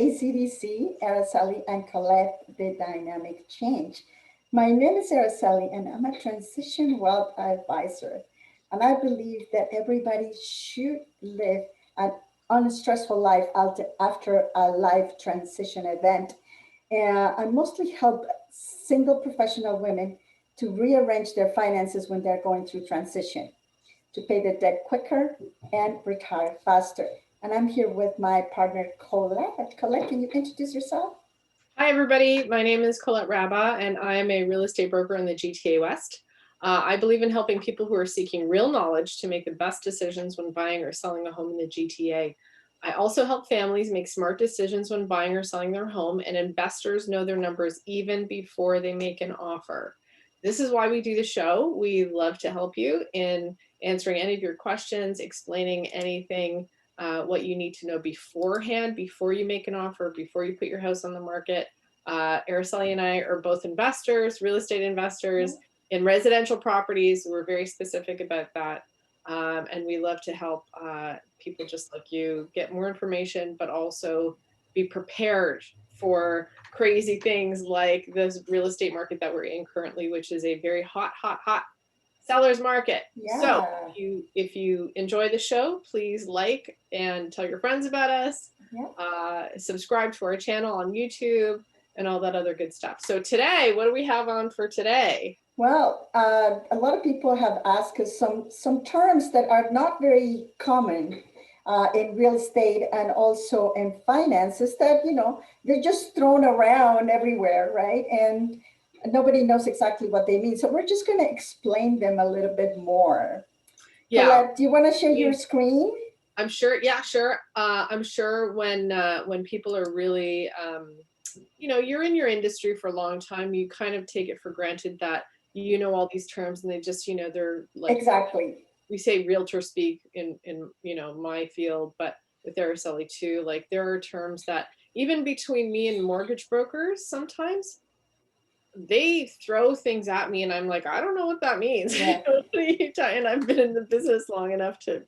ACDC, Araceli and Colette, the Dynamic Change. My name is Araceli and I'm a transition wealth advisor. And I believe that everybody should live an unstressful life after a life transition event. I mostly help single professional women to rearrange their finances when they're going through transition, to pay the debt quicker and retire faster. And I'm here with my partner, Colette. Colette, can you introduce yourself? Hi, everybody. My name is Colette Rabba, and I am a real estate broker in the GTA West. I believe in helping people who are seeking real knowledge to make the best decisions when buying or selling a home in the GTA. I also help families make smart decisions when buying or selling their home, and investors know their numbers even before they make an offer. This is why we do the show. We love to help you in answering any of your questions, explaining anything, what you need to know beforehand, before you make an offer, before you put your house on the market. Araceli and I are both investors, real estate investors in residential properties. We're very specific about that. And we love to help people just like you get more information, but also be prepared for crazy things like this real estate market that we're in currently, which is a very hot seller's market. Yeah. So if you enjoy the show, please like and tell your friends about us. Yeah. Subscribe to our channel on YouTube and all that other good stuff. So today, what do we have on for today? Well, a lot of people have asked us some terms that are not very common in real estate and also in finances that, they're just thrown around everywhere, right? And nobody knows exactly what they mean. So we're just going to explain them a little bit more. Yeah. Colette, do you want to share your screen? I'm sure. Yeah, sure. I'm sure when people are really, you're in your industry for a long time, you kind of take it for granted that you know all these terms, and they just, they're like, exactly. We say realtor speak in my field, but with Araceli too, like there are terms that even between me and mortgage brokers, sometimes they throw things at me and I'm like, I don't know what that means. Yeah. And I've been in the business long enough to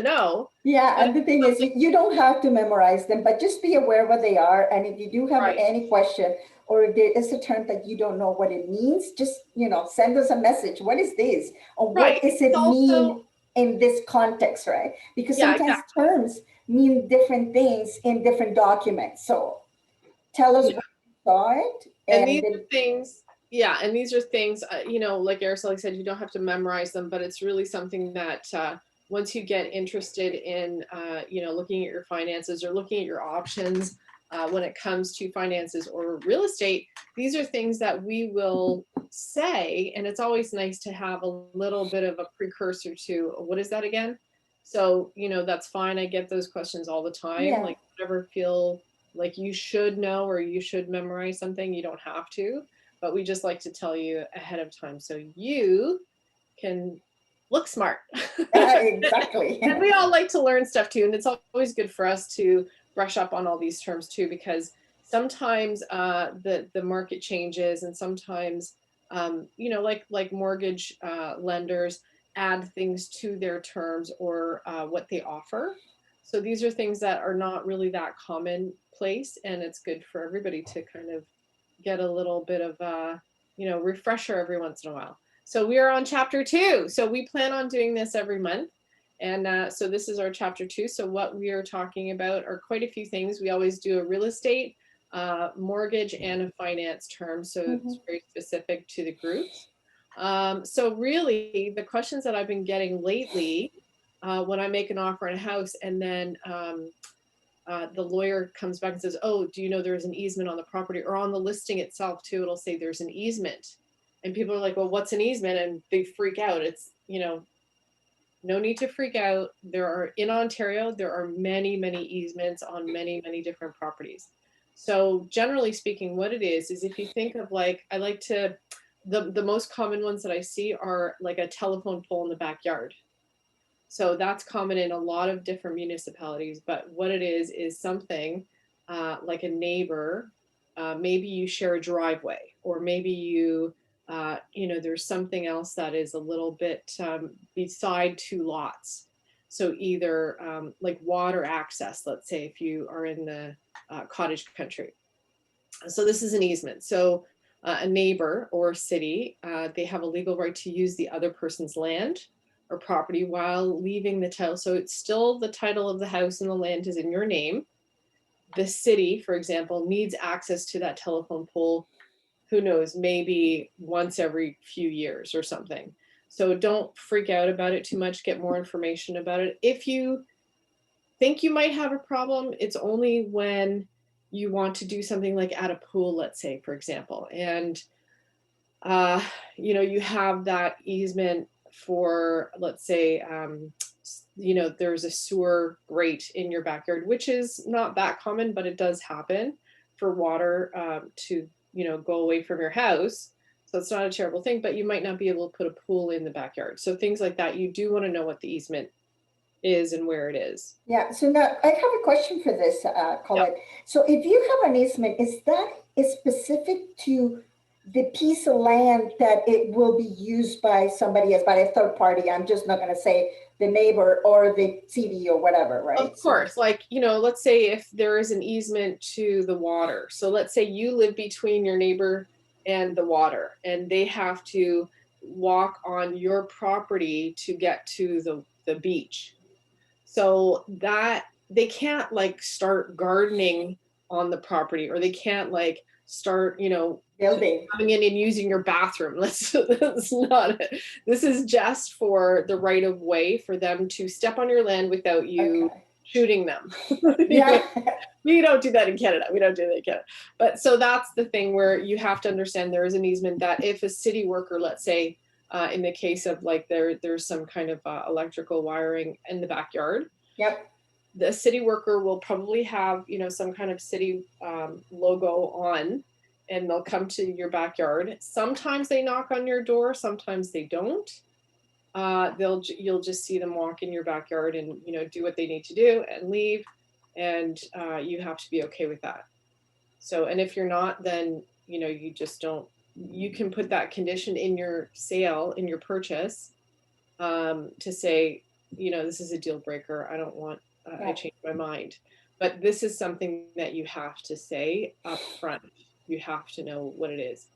know. Yeah, and the thing is, you don't have to memorize them, but just be aware what they are. And if you do have any question, or if there is a term that you don't know what it means, just, send us a message. What is this? Or what does it mean in this context, right? Because sometimes terms mean different things in different documents. So tell us what you thought. And these are things, and these are things, like Araceli said, you don't have to memorize them, but it's really something that once you get interested in, looking at your finances or looking at your options when it comes to finances or real estate, these are things that we will say, and it's always nice to have a little bit of a precursor to, what is that again? So, that's fine. I get those questions all the time. Yeah. Like, never feel like you should know or you should memorize something. You don't have to, but we just like to tell you ahead of time so you can look smart. Exactly. And we all like to learn stuff too. And it's always good for us to brush up on all these terms too, because sometimes the market changes, and sometimes, like mortgage lenders add things to their terms or what they offer. So these are things that are not really that commonplace, and it's good for everybody to kind of get a little bit of refresher every once in a while. So we are on chapter 2. So we plan on doing this every month. And so this is our chapter 2. So what we are talking about are quite a few things. We always do a real estate, mortgage, and a finance term. So it's very specific to the groups. So really the questions that I've been getting lately, when I make an offer on a house and then the lawyer comes back and says, oh, do you know there's an easement on the property? Or on the listing itself too, it'll say there's an easement. And people are like, well, what's an easement? And they freak out. It's, no need to freak out. In Ontario, there are many easements on many different properties. So generally speaking, what it is if you think of the most common ones that I see are like a telephone pole in the backyard. So that's common in a lot of different municipalities, but what it is something like a neighbor, maybe you share a driveway, or maybe you, there's something else that is a little bit beside two lots. So either like water access, let's say if you are in the cottage country. So this is an easement. So a neighbor or a city, they have a legal right to use the other person's land or property while leaving the title. So it's still the title of the house and the land is in your name. The city, for example, needs access to that telephone pole, who knows, maybe once every few years or something. So don't freak out about it too much, get more information about it. If you think you might have a problem, it's only when you want to do something like add a pool, let's say, for example, and you know, you have that easement for, let's say, you know, there's a sewer grate in your backyard, which is not that common, but it does happen for water to, you know, go away from your house. So it's not a terrible thing, but you might not be able to put a pool in the backyard. So things like that, you do want to know what the easement is and where it is. Yeah, so now I have a question for this, Colette. Yeah. So if you have an easement, is that specific to the piece of land that it will be used by somebody as by a third party? I'm just not going to say the neighbor or the city or whatever, right? Of course, like, you know, let's say if there is an easement to the water. So let's say you live between your neighbor and the water, and they have to walk on your property to get to the beach. So that they can't like start gardening on the property, or they can't like start, you know, Building. coming in and using your bathroom. That's not it. This is just for the right of way for them to step on your land without you shooting them. Yeah. We don't do that in Canada. We don't do that in Canada. But so that's the thing where you have to understand there is an easement that if a city worker, let's say, in the case of like there's some kind of electrical wiring in the backyard. Yep. The city worker will probably have, you know, some kind of city logo on, and they'll come to your backyard. Sometimes they knock on your door, sometimes they don't. You'll just see them walk in your backyard and, you know, do what they need to do and leave, and you have to be okay with that. So, and if you're not, then, you know, you just don't. You can put that condition in your sale, in your purchase, to say, you know, this is a deal breaker. I don't want. I changed my mind. But this is something that you have to say up front. You have to know what it is.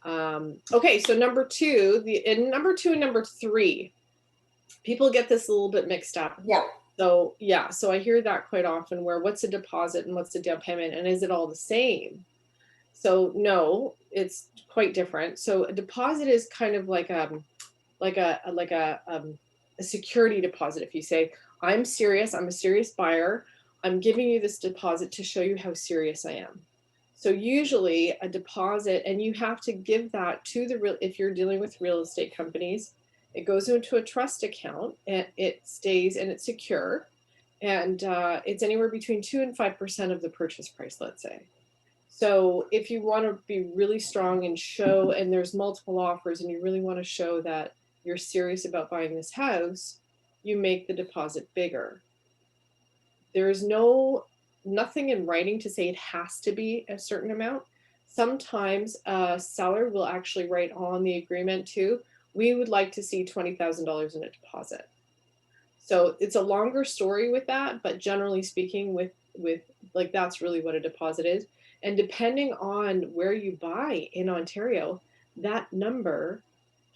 Okay, so number two and number three, people get this a little bit mixed up. Yeah. So yeah, so I hear that quite often, where what's a deposit and what's a down payment, and is it all the same? So no, it's quite different. So a deposit is kind of like a security deposit. If you say, I'm serious, I'm a serious buyer, I'm giving you this deposit to show you how serious I am. So usually a deposit, and you have to give that to if you're dealing with real estate companies, it goes into a trust account and it stays and it's secure. And it's anywhere between 2 and 5% of the purchase price, let's say. So if you want to be really strong and show, and there's multiple offers, and you really want to show that you're serious about buying this house, you make the deposit bigger. There is nothing in writing to say it has to be a certain amount. Sometimes a seller will actually write on the agreement too, we would like to see $20,000 in a deposit. So it's a longer story with that, but generally speaking, with like, that's really what a deposit is. And depending on where you buy in Ontario, that number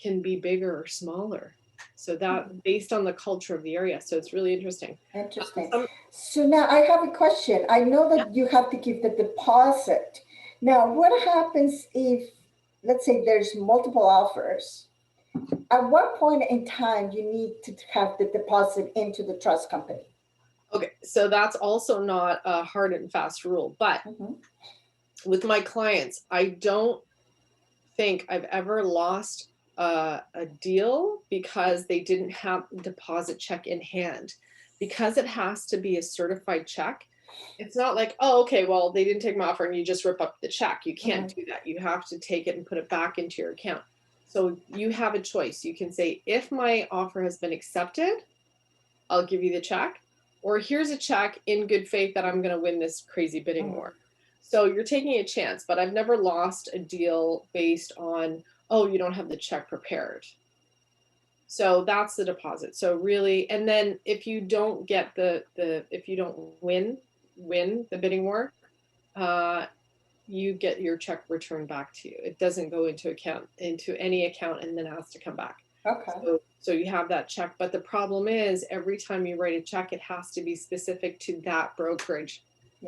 can be bigger or smaller. So that based on the culture of the area. So it's really interesting. Interesting. So now I have a question. I know that you have to give the deposit. Now, what happens if, let's say there's multiple offers? At what point in time you need to have the deposit into the trust company? Okay, so that's also not a hard and fast rule, but with my clients, I don't think I've ever lost a deal because they didn't have a deposit check in hand. Because it has to be a certified check. It's not like, oh, okay, well, they didn't take my offer and you just rip up the check. You can't do that. You have to take it and put it back into your account. So you have a choice. You can say, if my offer has been accepted, I'll give you the check, or here's a check in good faith that I'm going to win this crazy bidding war. So you're taking a chance, but I've never lost a deal based on, oh, you don't have the check prepared. So that's the deposit. So really, and then if you don't get if you don't win the bidding war, you get your check returned back to you. It doesn't go into any account and then has to come back. Okay. So you have that check. But the problem is every time you write a check, it has to be specific to that brokerage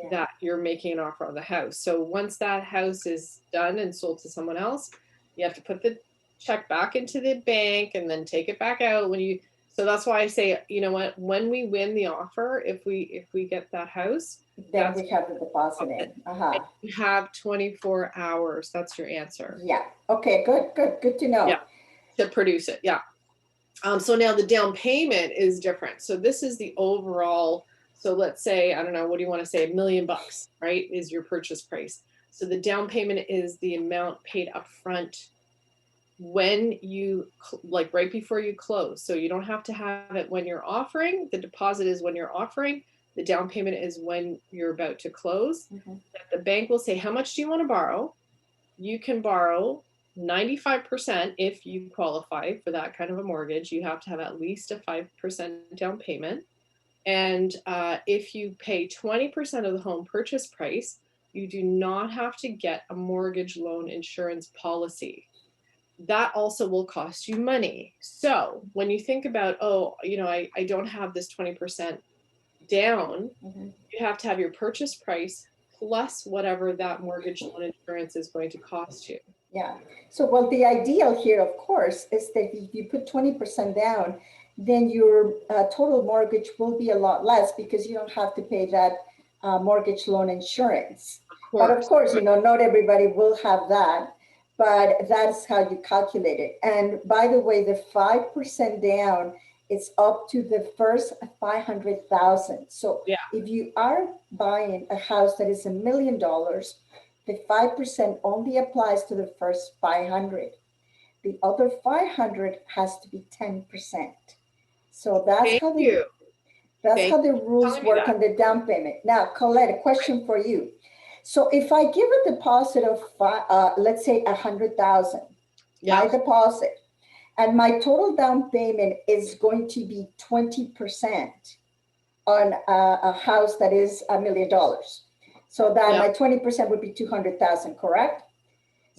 that you're making an offer on the house. So once that house is done and sold to someone else, you have to put the check back into the bank and then take it back out so that's why I say, you know what, when we win the offer, if we get that house, then we have the deposit in. You have 24 hours. That's your answer. Yeah. Okay, good to know. Yeah, to produce it. Yeah. So now the down payment is different. So this is the overall. So let's say, I don't know, what do you want to say? $1 million, right? Is your purchase price. So the down payment is the amount paid up front when you, like right before you close. So you don't have to have it when you're offering. The deposit is when you're offering. The down payment is when you're about to close. The bank will say, how much do you want to borrow? You can borrow 95% if you qualify for that kind of a mortgage. You have to have at least a 5% down payment. And if you pay 20% of the home purchase price, you do not have to get a mortgage loan insurance policy. That also will cost you money. So when you think about, oh, you know, I don't have this 20% down, you have to have your purchase price plus whatever that mortgage loan insurance is going to cost you. Yeah. So, well, the ideal here, of course, is that if you put 20% down, then your total mortgage will be a lot less because you don't have to pay that mortgage loan insurance. But of course, you know, not everybody will have that, but that's how you calculate it. And by the way, the 5% down, it's up to the first 500,000. So if you are buying a house that is $1 million, the 5% only applies to the first 500. The other 500 has to be 10%. So that's how the rules work on the down payment. Now, Colette, a question for you. So if I give a deposit of let's say 100,000, my deposit, and my total down payment is going to be 20% on a house that is $1 million. So that my 20% would be 200,000, correct?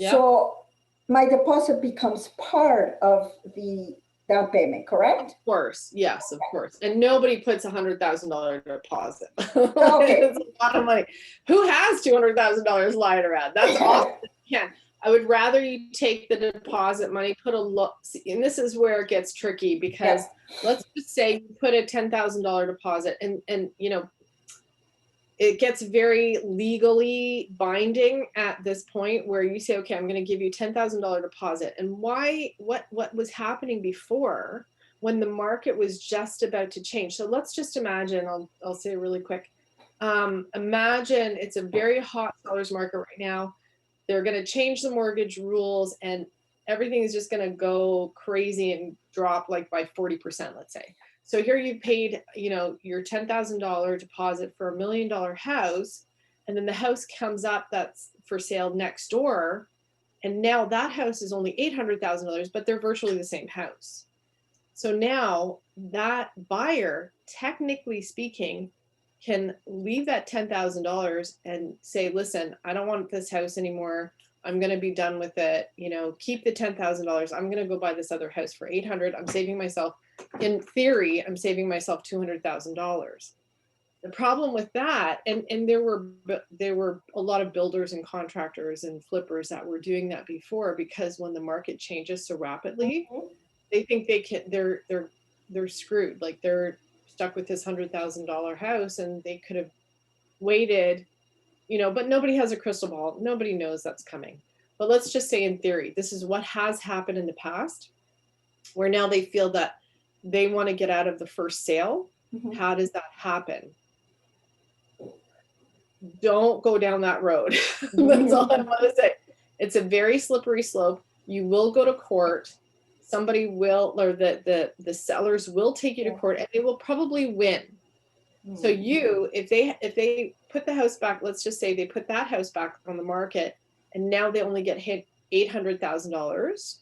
So my deposit becomes part of the down payment, correct? Of course, yes, of course. And nobody puts $100,000 deposit. Okay. It's a lot of money. Who has $200,000 lying around? That's awesome. Yeah. I would rather you take the deposit money, put a look, and this is where it gets tricky because let's just say you put a $10,000 deposit and you know, it gets very legally binding at this point where you say, okay, I'm going to give you $10,000 deposit. And why, what was happening before when the market was just about to change? So let's just imagine, I'll say it really quick. Imagine it's a very hot seller's market right now. They're going to change the mortgage rules and everything is just going to go crazy and drop like by 40%, let's say. So here you paid, you know, your $10,000 deposit for $1 million house, and then the house comes up that's for sale next door, and now that house is only $800,000, but they're virtually the same house. So now that buyer, technically speaking, can leave that $10,000 and say, listen, I don't want this house anymore. I'm going to be done with it. You know, keep the $10,000. I'm going to go buy this other house for $800,000. I'm saving myself, in theory, I'm saving myself $200,000. The problem with that, and there were a lot of builders and contractors and flippers that were doing that before, because when the market changes so rapidly, they think they're screwed. Like they're stuck with this $100,000 house and they could have waited, you know, but nobody has a crystal ball. Nobody knows that's coming. But let's just say in theory, this is what has happened in the past, where now they feel that they want to get out of the first sale. How does that happen? Don't go down that road. That's all I want to say. It's a very slippery slope. You will go to court. Somebody will, or the sellers will take you to court, and they will probably win. So you, if they put the house back, let's just say they put that house back on the market, and now they only get hit $800,000.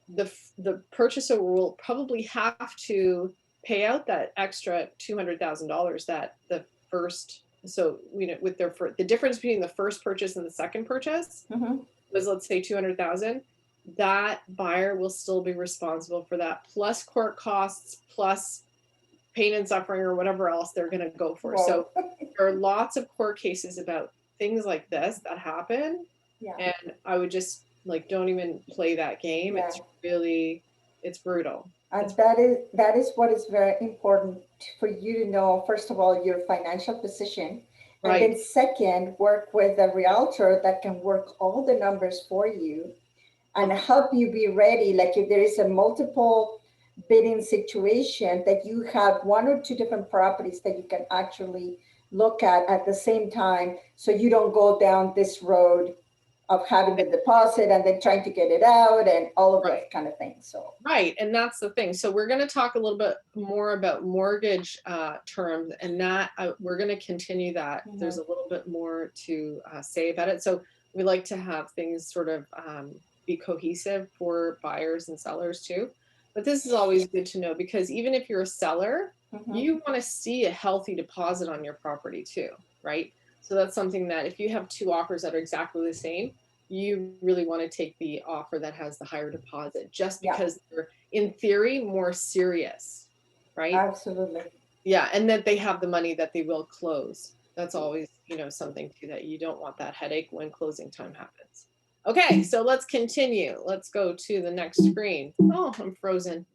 the purchaser will probably have to pay out that extra $200,000 that the first, so with the difference between the first purchase and the second purchase was, let's say, 200,000. That buyer will still be responsible for that, plus court costs, plus pain and suffering, or whatever else they're going to go for. Whoa. So there are lots of court cases about things like this that happen. Yeah. And I would just don't even play that game. Yeah. It's brutal. And that is what is very important for you to know. First of all, your financial position. And then second, work with a realtor that can work all the numbers for you and help you be ready. Like if there is a multiple bidding situation, that you have one or two different properties that you can actually look at the same time, so you don't go down this road of having the deposit and then trying to get it out and all of that kind of things. So and that's the thing. So we're going to talk a little bit more about mortgage terms, and that we're going to continue that. There's a little bit more to say about it. So we like to have things sort of be cohesive for buyers and sellers too. But this is always good to know, because even if you're a seller, you want to see a healthy deposit on your property too, right? So that's something that if you have two offers that are exactly the same, you really want to take the offer that has the higher deposit, just because they're in theory more serious, right? Absolutely. Yeah, and that they have the money that they will close. That's always, something too, that you don't want that headache when closing time happens. Okay, so let's continue. Let's go to the next screen. Oh, I'm frozen.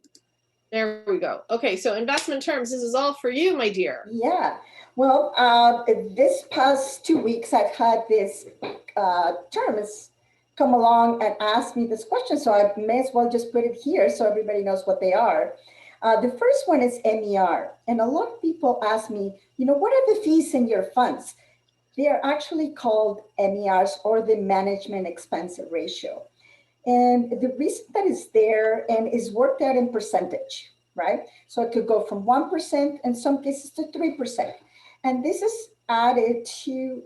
There we go. Okay, so investment terms. This is all for you, my dear. Yeah. Well, this past 2 weeks, I've had this terms come along and ask me this question, so I may as well just put it here so everybody knows what they are. The first one is MER, and a lot of people ask me, what are the fees in your funds? They are actually called MERs, or the management expense ratio. And the reason that is there and is worked out in percentage, right? So it could go from 1% in some cases to 3%. And this is added to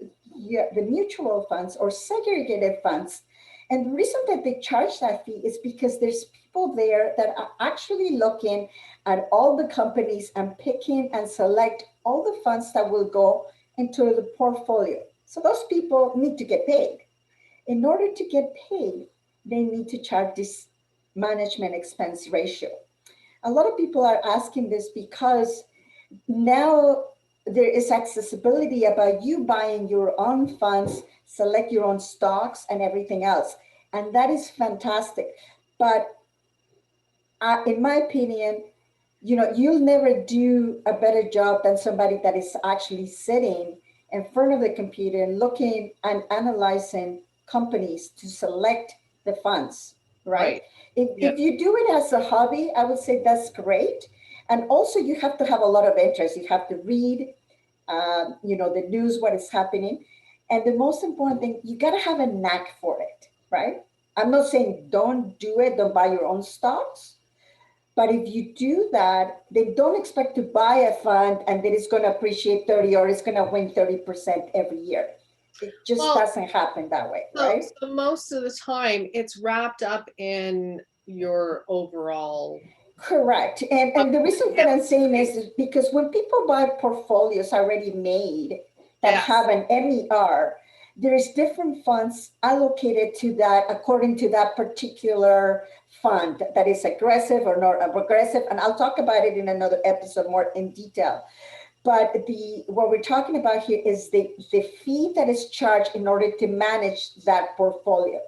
the mutual funds or segregated funds. And the reason that they charge that fee is because there's people there that are actually looking at all the companies and picking and select all the funds that will go into the portfolio. So those people need to get paid. In order to get paid, they need to charge this management expense ratio. A lot of people are asking this because now there is accessibility about you buying your own funds, select your own stocks and everything else. And that is fantastic. But in my opinion, you'll never do a better job than somebody that is actually sitting in front of the computer and looking and analyzing companies to select the funds, right? If you do it as a hobby, I would say that's great. And also you have to have a lot of interest. You have to read, the news, what is happening. And the most important thing, you got to have a knack for it, right? I'm not saying don't do it, don't buy your own stocks. But if you do that, they don't expect to buy a fund and that it's going to appreciate 30 or it's going to win 30% every year. It just doesn't happen that way, right? So most of the time, it's wrapped up in your overall. Correct. And the reason that I'm saying is because when people buy portfolios already made that have an MER, there's different funds allocated to that according to that particular fund that is aggressive or not aggressive. And I'll talk about it in another episode more in detail. But what we're talking about here is the fee that is charged in order to manage that portfolio.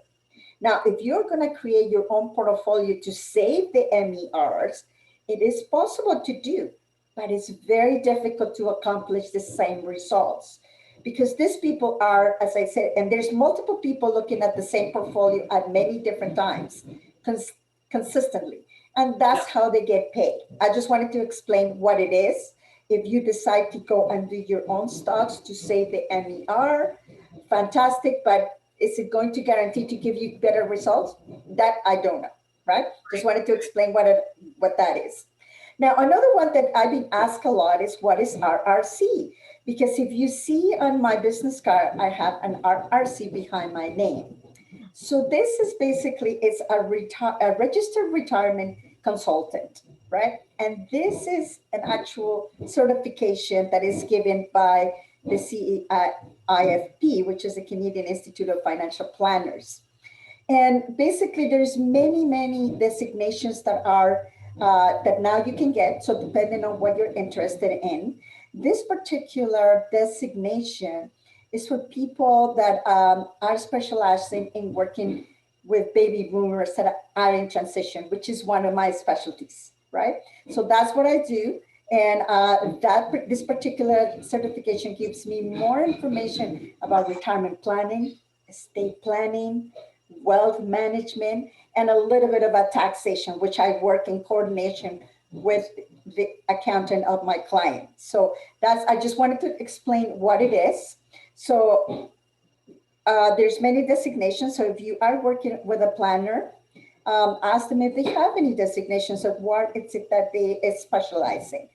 Now, if you're going to create your own portfolio to save the MERs, it is possible to do, but it's very difficult to accomplish the same results. Because these people are, as I said, and there's multiple people looking at the same portfolio at many different times, consistently. And that's how they get paid. I just wanted to explain what it is. If you decide to go and do your own stocks to save the MER, fantastic, but is it going to guarantee to give you better results? That I don't know, right? Just wanted to explain what that is. Now, another one that I've been asked a lot is what is RRC? Because if you see on my business card, I have an RRC behind my name. So this is basically, it's a registered retirement consultant, right? And this is an actual certification that is given by the CEIFP, which is the Canadian Institute of Financial Planners. And basically there's many designations that are, that now you can get. So depending on what you're interested in, this particular designation is for people that are specializing in working with baby boomers that are in transition, which is one of my specialties, right? So that's what I do. And this particular certification gives me more information about retirement planning, estate planning, wealth management, and a little bit about taxation, which I work in coordination with the accountant of my client. So I just wanted to explain what it is. So there's many designations. So if you are working with a planner, ask them if they have any designations of what it's that they specialize in.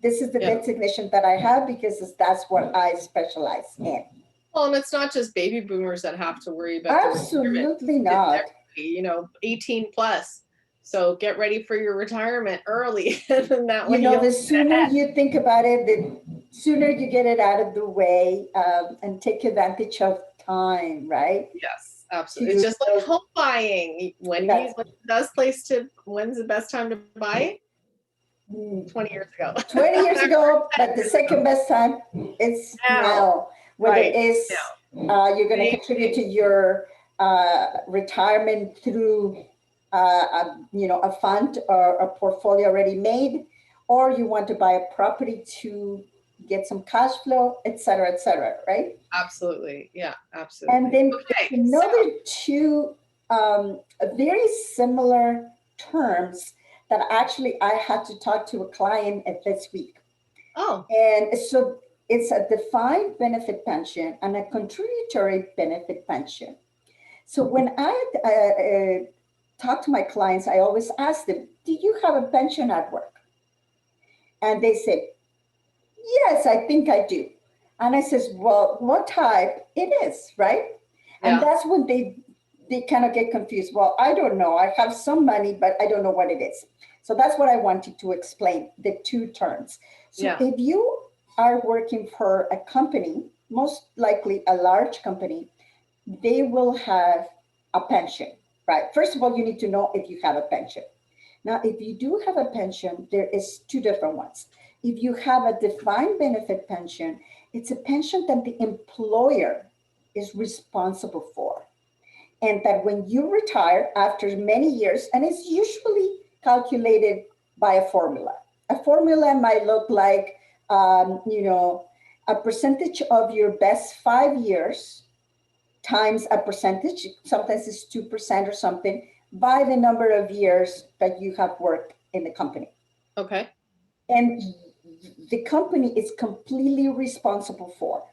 This is the designation that I have because that's what I specialize in. Well, and it's not just baby boomers that have to worry about. Absolutely not. 18 plus. So get ready for your retirement early. And that way, the sooner you think about it, the sooner you get it out of the way and take advantage of time, right? Yes, absolutely. It's just like home buying. When's the best time to buy it? 20 years ago. 20 years ago, but the second best time is now. Whether it is you're going to contribute to your retirement through a fund or a portfolio already made, or you want to buy a property to get some cash flow, et cetera, right? Absolutely. Yeah, absolutely. And then another two very similar terms that actually I had to talk to a client this week. Oh. And so it's a defined benefit pension and a contributory benefit pension. So when I talk to my clients, I always ask them, do you have a pension at work? And they say, yes, I think I do. And I says, well, what type it is, right? Yeah. And that's when they kind of get confused. Well, I don't know. I have some money, but I don't know what it is. So that's what I wanted to explain, the two terms. So if you are working for a company, most likely a large company, they will have a pension, right? First of all, you need to know if you have a pension. Now, if you do have a pension, there is two different ones. If you have a defined benefit pension, it's a pension that the employer is responsible for. And that when you retire after many years, and it's usually calculated by a formula. A formula might look like, a percentage of your best 5 years times a percentage, sometimes it's 2% or something, by the number of years that you have worked in the company. Okay. And the company is completely responsible for.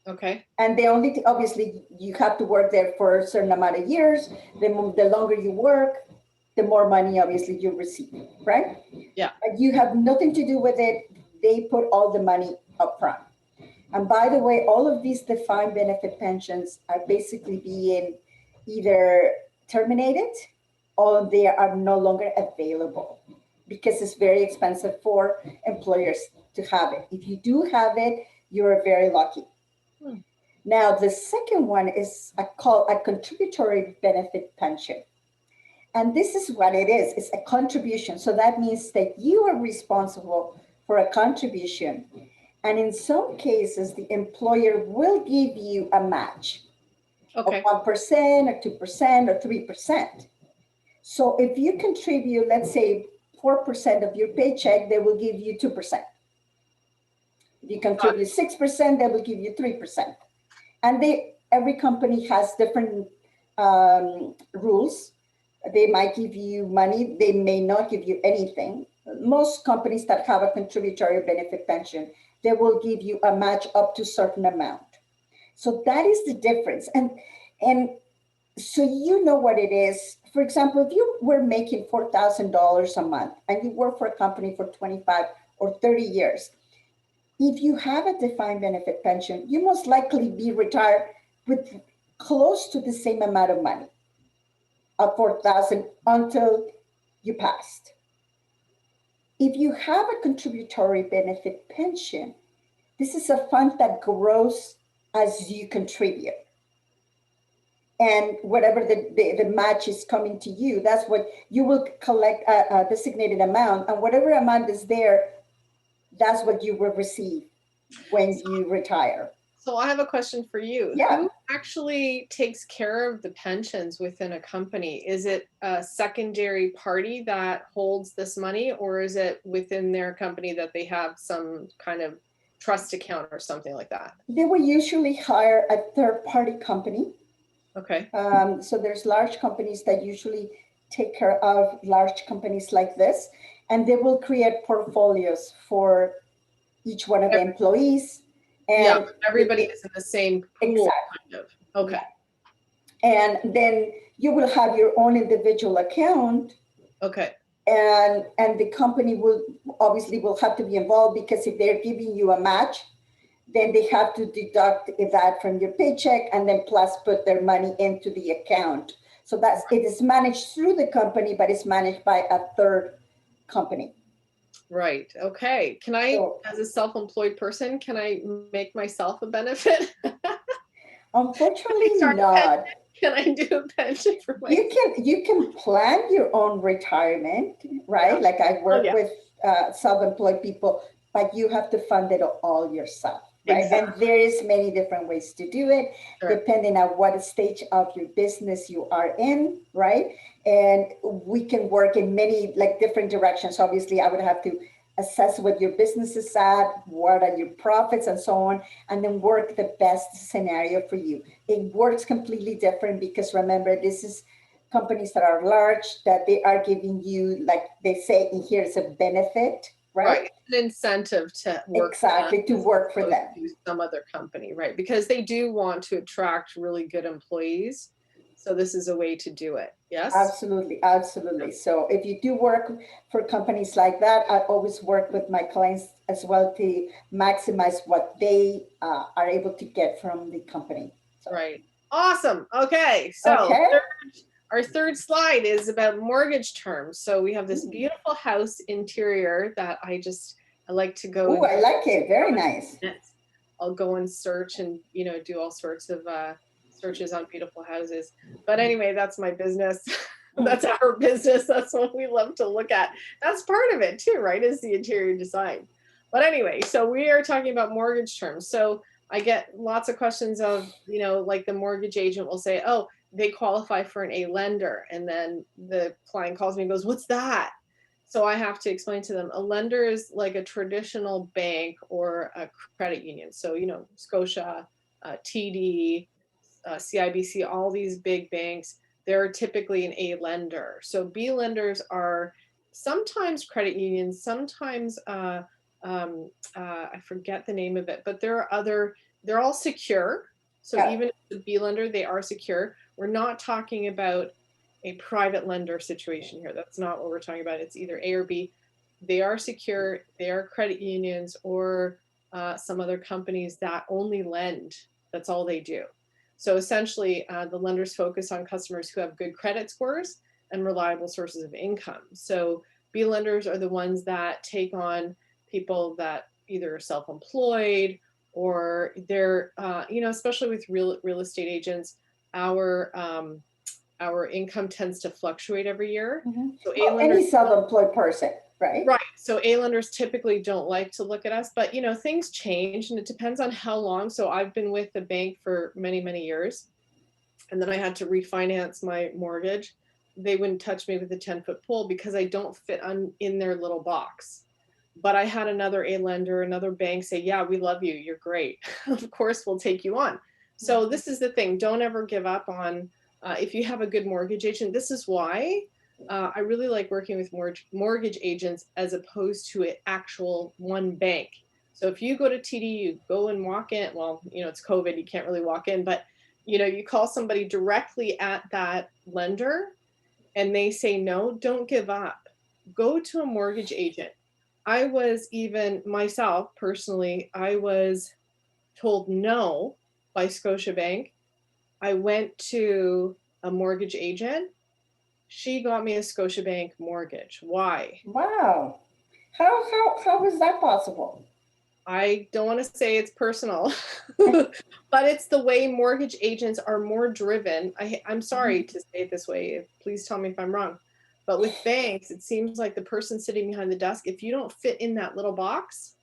Okay. And the only thing, obviously, you have to work there for a certain amount of years. The longer you work, the more money, obviously, you receive, right? Yeah. You have nothing to do with it. They put all the money up front. And by the way, all of these defined benefit pensions are basically being either terminated or they are no longer available because it's very expensive for employers to have it. If you do have it, you're very lucky. Now, the second one is called a contributory benefit pension. And this is what it is. It's a contribution. So that means that you are responsible for a contribution. And in some cases, the employer will give you a match of 1% or 2% or 3%. So if you contribute, let's say 4% of your paycheck, they will give you 2%. If you contribute 6%, they will give you 3%. And every company has different rules. They might give you money. They may not give you anything. Most companies that have a contributory benefit pension, they will give you a match up to a certain amount. So that is the difference. And so you know what it is. For example, if you were making $4,000 a month and you work for a company for 25 or 30 years, if you have a defined benefit pension, you most likely be retired with close to the same amount of money of 4,000 until you passed. If you have a contributory benefit pension, this is a fund that grows as you contribute. And whatever the match is coming to you, that's what you will collect a designated amount. And whatever amount is there, that's what you will receive when you retire. So I have a question for you. Yeah. Who actually takes care of the pensions within a company? Is it a secondary party that holds this money, or is it within their company that they have some kind of trust account or something like that? They will usually hire a third-party company. Okay. So there's large companies that usually take care of large companies like this, and they will create portfolios for each one of the employees. And yeah, everybody is in the same pool, exactly. kind of. Okay. And then you will have your own individual account. Okay. And the company will obviously have to be involved, because if they're giving you a match, then they have to deduct that from your paycheck and then plus put their money into the account. So that's, it is managed through the company, but it's managed by a third company. Right. Okay. Can I, as a self-employed person, can I make myself a benefit? Unfortunately not. Can I do a pension for myself? You can plan your own retirement, right? Yeah. Like I work with self-employed people, but you have to fund it all yourself. Right. Exactly. And there is many different ways to do it, depending on what stage of your business you are in, right? And we can work in many different directions. Obviously, I would have to assess what your business is at, what are your profits, and so on, and then work the best scenario for you. It works completely different because remember, this is companies that are large, that they are giving you, like they say, here's a benefit. Right. An incentive to work to work for them. To some other company, right? Because they do want to attract really good employees. So this is a way to do it. Yes. Absolutely. Absolutely. So if you do work for companies like that, I always work with my clients as well to maximize what they are able to get from the company. So. Right. Awesome. Okay. So our third slide is about mortgage terms. So we have this beautiful house interior that I like to go. Oh, I like it. Very nice. I'll go and search and, do all sorts of searches on beautiful houses. But anyway, that's my business. That's our business. That's what we love to look at. That's part of it too, right? Is the interior design. But anyway, so we are talking about mortgage terms. So I get lots of questions of, like the mortgage agent will say, oh, they qualify for an A lender. And then the client calls me and goes, what's that? So I have to explain to them, a lender is like a traditional bank or a credit union. So, Scotia, TD, CIBC, all these big banks, they're typically an A lender. So B lenders are sometimes credit unions, sometimes, I forget the name of it, but they're all secure. So even if it's a B lender, they are secure. We're not talking about a private lender situation here. That's not what we're talking about. It's either A or B. They are secure. They are credit unions or some other companies that only lend. That's all they do. So essentially, the lenders focus on customers who have good credit scores and reliable sources of income. So B lenders are the ones that take on people that either are self-employed or they're, especially with real estate agents, our income tends to fluctuate every year. Mm-hmm. So any self-employed person, right? Right. So A lenders typically don't like to look at us, but things change and it depends on how long. So I've been with the bank for many, many years. And then I had to refinance my mortgage. They wouldn't touch me with a 10-foot pole because I don't fit in their little box. But I had another A lender, another bank say, yeah, we love you. You're great. Of course, we'll take you on. So this is the thing. Don't ever give up on, if you have a good mortgage agent. This is why I really like working with mortgage agents as opposed to an actual one bank. So if you go to TD, you go and walk in, well, it's COVID, you can't really walk in, but you call somebody directly at that lender and they say no, don't give up. Go to a mortgage agent. I was even myself personally, I was told no by Scotiabank I went to a mortgage agent. She got me a Scotiabank mortgage. Why? Wow. How is that possible? I don't want to say it's personal, but it's the way mortgage agents are more driven. I'm sorry to say it this way. Please tell me if I'm wrong. But with banks, it seems like the person sitting behind the desk, if you don't fit in that little box,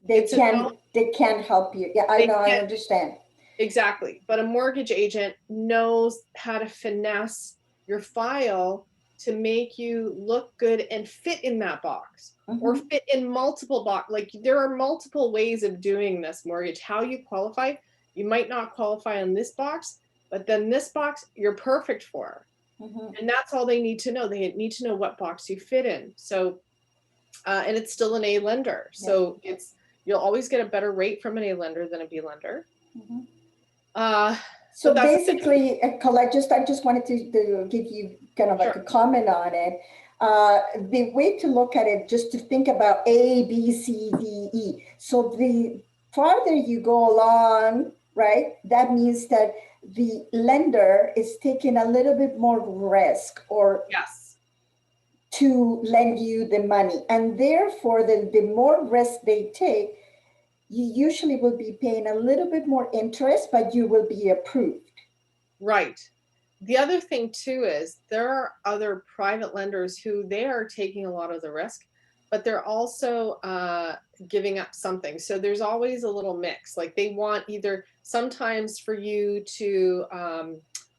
They it's a no. can't help you. Yeah, I They know, I can't. understand. Exactly. But a mortgage agent knows how to finesse your file to make you look good and fit in that box or fit in multiple box. Like there are multiple ways of doing this mortgage. How you qualify, you might not qualify on this box, but then this box you're perfect for. And that's all they need to know. They need to know what box you fit in. So, and it's still an A lender. So you'll always get a better rate from an A lender than a B lender. So basically, Colette, I just wanted to give you kind of like a comment on it. The way to look at it, just to think about A, B, C, D, E. So the farther you go along, right, that means that the lender is taking a little bit more risk or to lend you the money. And therefore, the more risk they take, you usually will be paying a little bit more interest, but you will be approved. Right. The other thing too is there are other private lenders who they are taking a lot of the risk, but they're also giving up something. So there's always a little mix. Like they want either sometimes for you to,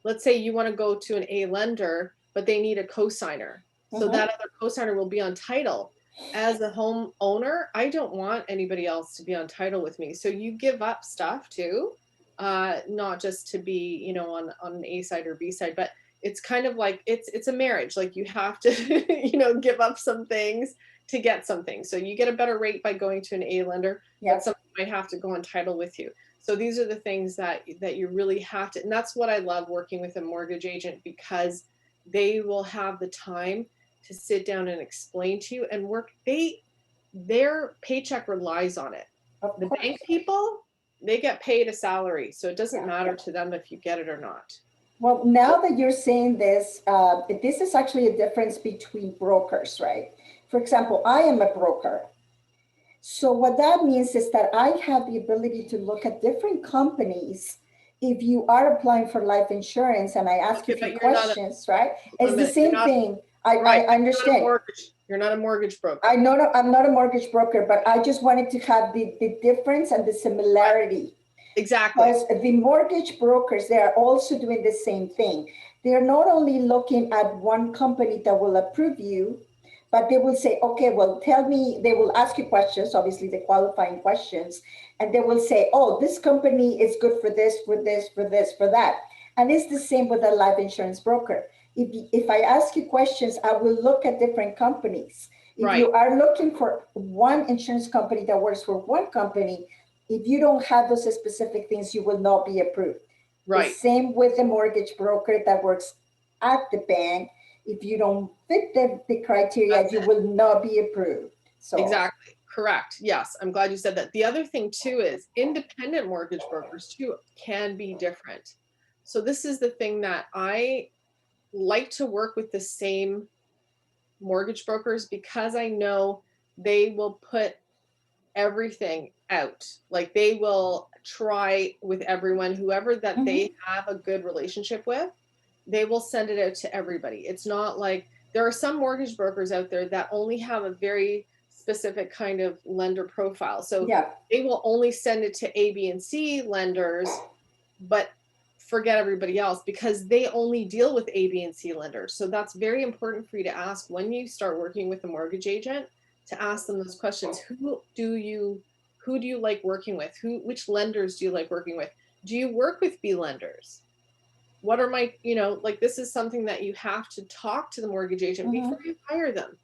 let's say you want to go to an A lender, but they need a cosigner. So that other cosigner will be on title. As a home owner, I don't want anybody else to be on title with me. So you give up stuff too, not just to be, you know, on an A side or B side, but it's kind of like it's a marriage. Like you have to, you know, give up some things to get something. So you get a better rate by going to an A lender, but somebody might have to go on title with you. So these are the things that you really have to, and that's what I love working with a mortgage agent, because they will have the time to sit down and explain to you and work. Their paycheck relies on it. The bank people, they get paid a salary, so it doesn't matter to them if you get it or not. Well, now that you're saying this, this is actually a difference between brokers, right? For example, I am a broker. So what that means is that I have the ability to look at different companies. If you are applying for life insurance and I ask you a few questions, right? It's the same thing. I understand. You're not a mortgage broker. I know I'm not a mortgage broker, but I just wanted to have the difference and the similarity. Exactly. Because the mortgage brokers, they are also doing the same thing. They're not only looking at one company that will approve you, but they will say, okay, well, tell me, they will ask you questions, obviously the qualifying questions, and they will say, oh, this company is good for this, for this, for this, for that. And it's the same with a life insurance broker. If I ask you questions, I will look at different companies. If you are looking for one insurance company that works for one company, if you don't have those specific things, you will not be approved. Right. The same with the mortgage broker that works at the bank. If you don't fit the criteria, you will not be approved. So exactly. Correct. Yes. I'm glad you said that. The other thing too is independent mortgage brokers too can be different. So this is the thing that I like to work with the same mortgage brokers, because I know they will put everything out. Like they will try with everyone, whoever that they have a good relationship with, they will send it out to everybody. It's not like there are some mortgage brokers out there that only have a very specific kind of lender profile. So they will only send it to A, B, and C lenders, but forget everybody else because they only deal with A, B, and C lenders. So that's very important for you to ask when you start working with a mortgage agent, to ask them those questions. Who do you like working with? Which lenders do you like working with? Do you work with B lenders? What are my, like this is something that you have to talk to the mortgage agent before you hire them.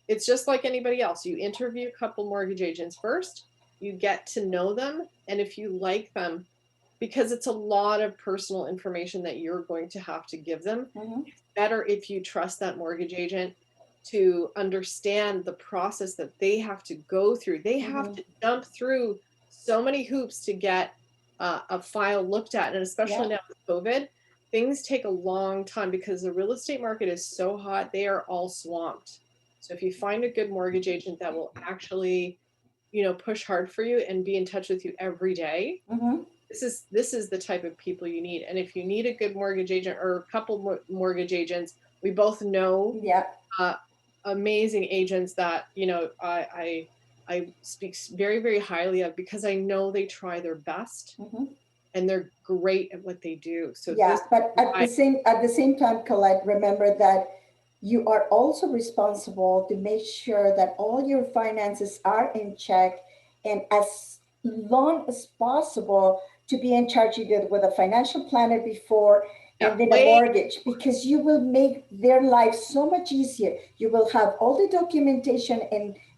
It's just like anybody else. You interview a couple mortgage agents first, you get to know them. And if you like them, because it's a lot of personal information that you're going to have to give them, it's better if you trust that mortgage agent to understand the process that they have to go through. They have to jump through so many hoops to get a file looked at, and especially now with COVID, things take a long time because the real estate market is so hot. They are all swamped. So if you find a good mortgage agent that will actually, push hard for you and be in touch with you every day, this is the type of people you need. And if you need a good mortgage agent or a couple mortgage agents, we both know amazing agents that I speak very, very highly of, because I know they try their best and they're great at what they do. So but at the same time, Colette, remember that you are also responsible to make sure that all your finances are in check, and as long as possible to be in charge either with a financial planner before and then a mortgage, because you will make their life so much easier. You will have all the documentation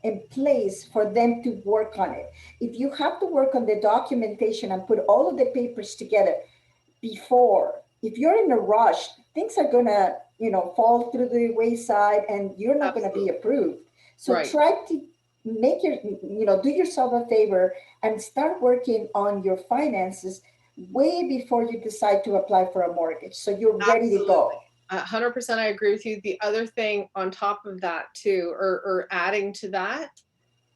in place for them to work on it. If you have to work on the documentation and put all of the papers together before, if you're in a rush, things are gonna, fall through the wayside and you're not gonna be approved. So try to make do yourself a favor and start working on your finances way before you decide to apply for a mortgage, so you're ready to go. 100% I agree with you. The other thing on top of that too, or adding to that,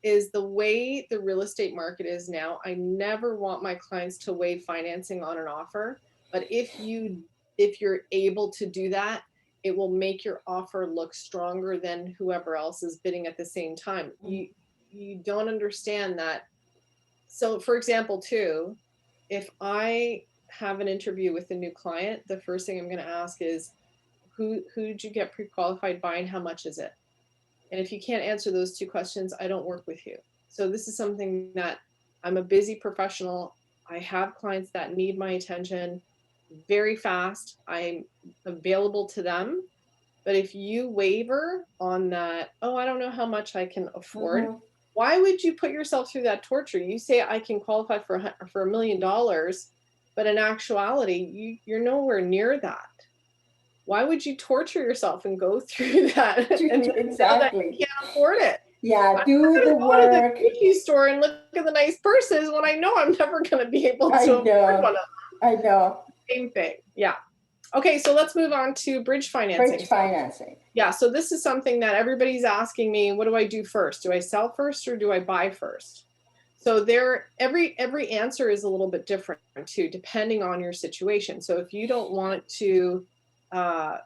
is the way the real estate market is now. I never want my clients to waive financing on an offer, but if you're able to do that, it will make your offer look stronger than whoever else is bidding at the same time. You don't understand that. So for example, too, if I have an interview with a new client, the first thing I'm going to ask is, who did you get pre-qualified by and how much is it? And if you can't answer those two questions, I don't work with you. So this is something that, I'm a busy professional. I have clients that need my attention very fast. I'm available to them. But if you waver on that, I don't know how much I can afford. Why would you put yourself through that torture? You say I can qualify for $1 million, but in actuality, you're nowhere near that. Why would you torture yourself and go through that? Exactly. You can't afford it. Yeah, do the work. Go to the grocery store and look at the nice purses when I know I'm never going to be able to afford one of them. I know. Same thing. Yeah. Okay, so let's move on to bridge financing. Bridge financing. Yeah, so this is something that everybody's asking me, what do I do first? Do I sell first or do I buy first? So every answer is a little bit different too, depending on your situation. So if you don't want to, I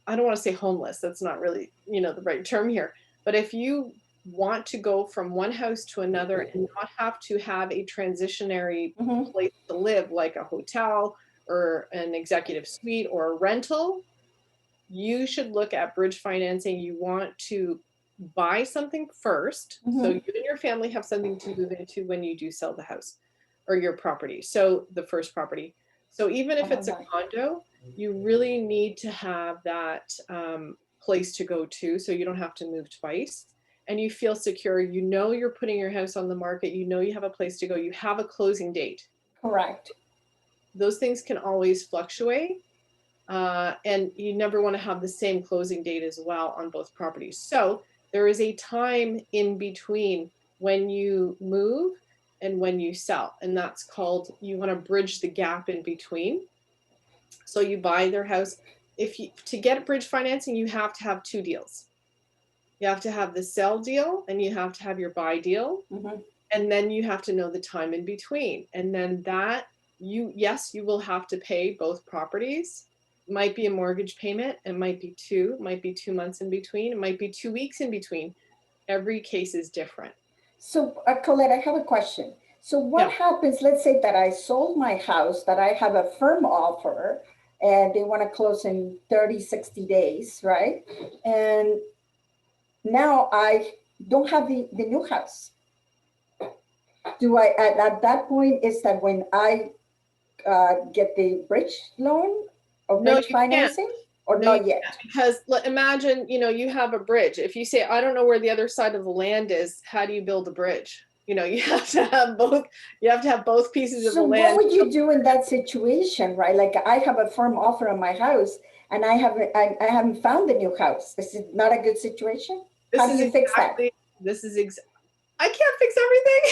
don't want to say homeless, that's not really, the right term here, but if you want to go from one house to another and not have to have a transitionary place to live, like a hotel or an executive suite or a rental, you should look at bridge financing. You want to buy something first, so you and your family have something to move into when you do sell the house or your property. So the first property. So even if it's a condo, you really need to have that place to go to, so you don't have to move twice and you feel secure. You're putting your house on the market. You have a place to go. You have a closing date. Correct. Those things can always fluctuate. And you never want to have the same closing date as well on both properties. So there is a time in between when you move and when you sell. And that's called, you want to bridge the gap in between. So you buy their house. To get bridge financing, you have to have two deals. You have to have the sell deal and you have to have your buy deal. And then you have to know the time in between. And then you will have to pay both properties. Might be a mortgage payment. It might be 2 months in between. It might be 2 weeks in between. Every case is different. So Colette, I have a question. So what happens, let's say that I sold my house, that I have a firm offer and they want to close in 30, 60 days, right? And now I don't have the new house. Do I, at that point, is that when I get the bridge loan or bridge financing? Or not yet? Because imagine, you have a bridge. If you say, I don't know where the other side of the land is, how do you build a bridge? You have to have both. You have to have both pieces of the land. So what would you do in that situation, right? Like I have a firm offer on my house and I haven't found the new house. Is it not a good situation? How do you fix that? I can't fix everything.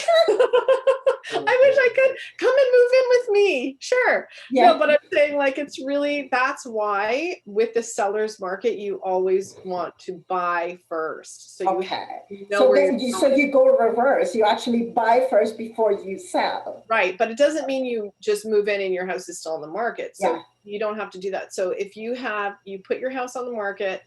I wish I could come and move in with me. Sure. Yeah. No, but I'm saying like, it's really, that's why with the seller's market, you always want to buy first. So you know So where then you go reverse. You actually buy first before you sell. Right. But it doesn't mean you just move in and your house is still on the market. So Yeah. you don't have to do that. So if you put your house on the market,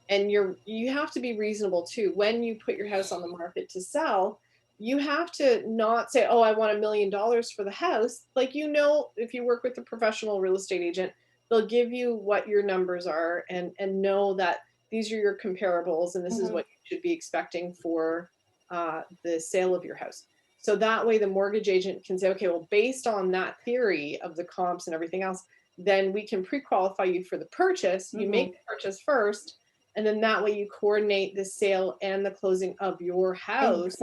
and you have to be reasonable too. When you put your house on the market to sell, you have to not say, oh, I want $1 million for the house. Like, you know, if you work with a professional real estate agent, they'll give you what your numbers are and know that these are your comparables and this is what you should be expecting for the sale of your house. So that way the mortgage agent can say, okay, well, based on that theory of the comps and everything else, then we can pre-qualify you for the purchase. You make the purchase first, and then that way you coordinate the sale and the closing of your house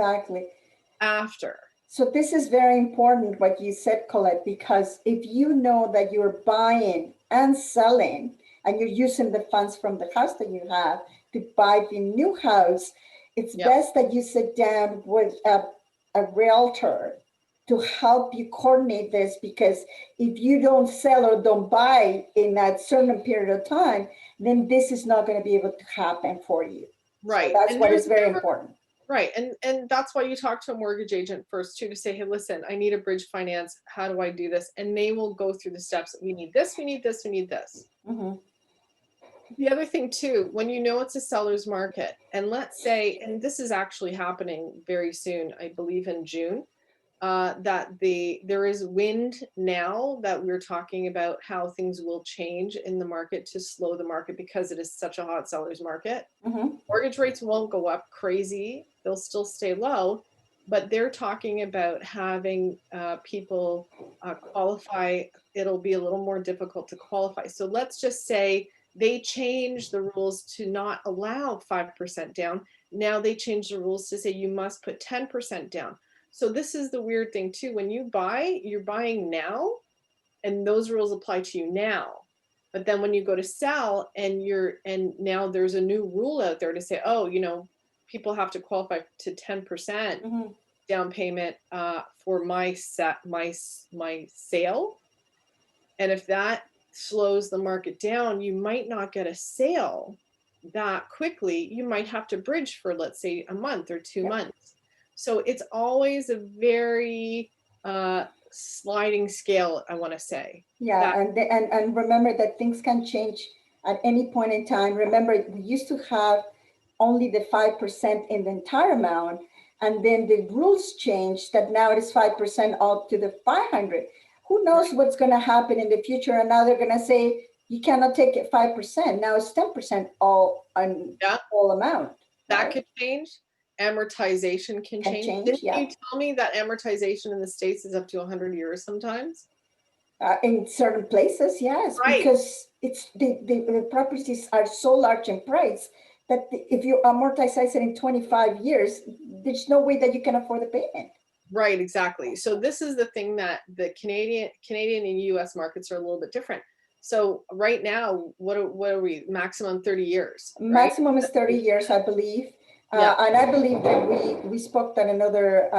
after. So this is very important what you said, Colette, because if you know that you're buying and selling and you're using the funds from the house that you have to buy the new house, it's best that you sit down with a realtor to help you coordinate this, because if you don't sell or don't buy in that certain period of time, then this is not going to be able to happen for you. Right. So that's what is very important. Right. And that's why you talk to a mortgage agent first too, to say, hey, listen, I need a bridge finance. How do I do this? And they will go through the steps. We need this, we need this, we need this. The other thing too, when you know it's a seller's market, and let's say, and this is actually happening very soon, I believe in June, that there is wind now that we're talking about how things will change in the market to slow the market because it is such a hot seller's market. Mortgage rates won't go up crazy. They'll still stay low, but they're talking about having people qualify. It'll be a little more difficult to qualify. So let's just say they change the rules to not allow 5% down. Now they change the rules to say you must put 10% down. So this is the weird thing too. When you buy, you're buying now, and those rules apply to you now. But then when you go to sell and now there's a new rule out there to say, oh, you know, people have to qualify to 10% down payment for my sale. And if that slows the market down, you might not get a sale that quickly. You might have to bridge for, let's say, a month or 2 months. So it's always a very sliding scale, I want to say. And remember that things can change at any point in time. Remember, we used to have only the 5% in the entire amount, and then the rules changed that now it is 5% up to the 500. Who knows what's going to happen in the future? And now they're going to say you cannot take it 5%. Now it's 10% all amount. That could change. Amortization can change. Didn't you tell me that amortization in the States is up to 100 years sometimes? In certain places, yes, because it's the properties are so large in price that if you amortize it in 25 years, there's no way that you can afford the payment. Right, exactly. So this is the thing that the Canadian and US markets are a little bit different. So right now, what are we? Maximum 30 years. Maximum is 30 years, I believe. And I believe that we spoke to another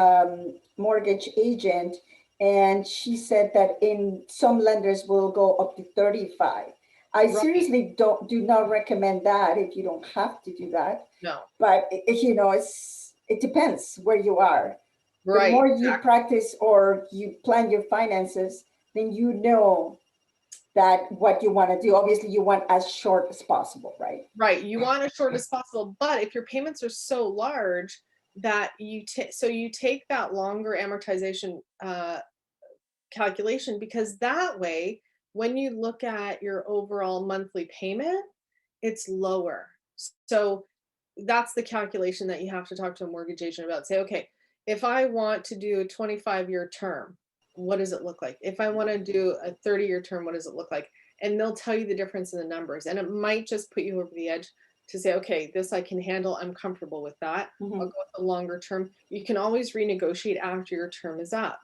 mortgage agent, and she said that in some lenders will go up to 35. I seriously do not recommend that if you don't have to do that. No. But you know, it depends where you are. The more you practice or you plan your finances, then you know that what you want to do. Obviously, you want as short as possible, right? Right. You want as short as possible, but if your payments are so large that you take that longer amortization calculation, because that way, when you look at your overall monthly payment, it's lower. So that's the calculation that you have to talk to a mortgage agent about. Say, okay, if I want to do a 25-year term, what does it look like? If I want to do a 30-year term, what does it look like? And they'll tell you the difference in the numbers. And it might just put you over the edge to say, okay, this I can handle. I'm comfortable with that. I'll go with the longer term. You can always renegotiate after your term is up.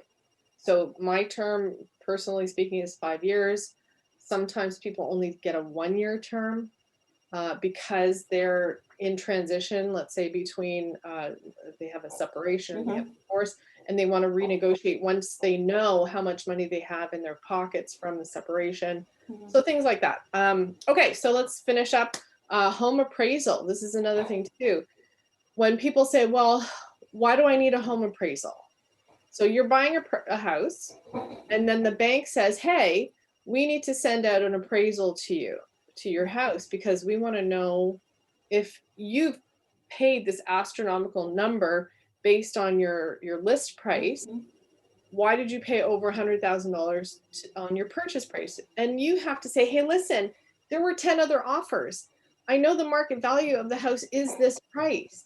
So my term, personally speaking, is 5 years. Sometimes people only get a 1-year term. because they're in transition, let's say between, they have a separation, they have a divorce, and they want to renegotiate once they know how much money they have in their pockets from the separation. So things like that. Okay, so let's finish up. Home appraisal. This is another thing too. When people say, well, why do I need a home appraisal? So you're buying a house, and then the bank says, hey, we need to send out an appraisal to you, to your house, because we want to know if you've paid this astronomical number based on your list price. Why did you pay over $100,000 on your purchase price? And you have to say, hey, listen, there were 10 other offers. I know the market value of the house is this price.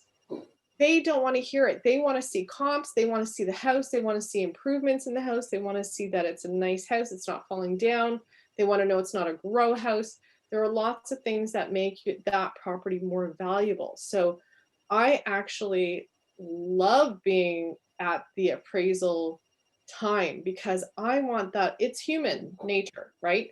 They don't want to hear it. They want to see comps. They want to see the house. They want to see improvements in the house. They want to see that it's a nice house. It's not falling down. They want to know it's not a grow house. There are lots of things that make that property more valuable. So I actually love being at the appraisal time because I want that. It's human nature, right?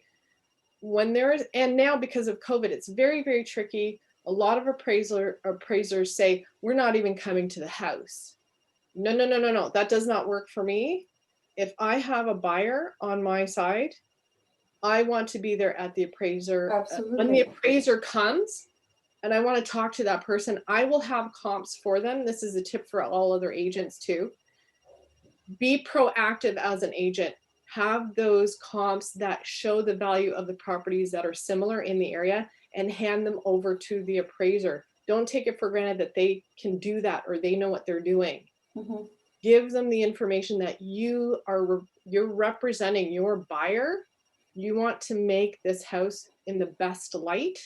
When there's, and now because of COVID, it's very, very tricky. A lot of appraisers say, we're not even coming to the house. No, no, no, no, no. That does not work for me. If I have a buyer on my side, I want to be there at the appraiser. Absolutely. When the appraiser comes and I want to talk to that person, I will have comps for them. This is a tip for all other agents too. Be proactive as an agent. Have those comps that show the value of the properties that are similar in the area and hand them over to the appraiser. Don't take it for granted that they can do that or they know what they're doing. Give them the information that you're representing your buyer. You want to make this house in the best light.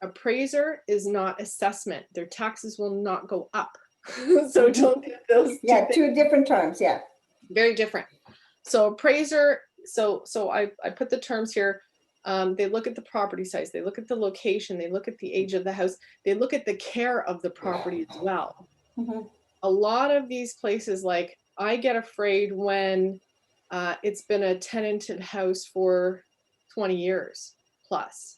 Appraiser is not assessment. Their taxes will not go up. So don't get those. Yeah, two different terms. Yeah. Very different. So appraiser, so I put the terms here. They look at the property size, they look at the location, they look at the age of the house, they look at the care of the property as well. A lot of these places, like I get afraid when it's been a tenanted house for 20 years plus,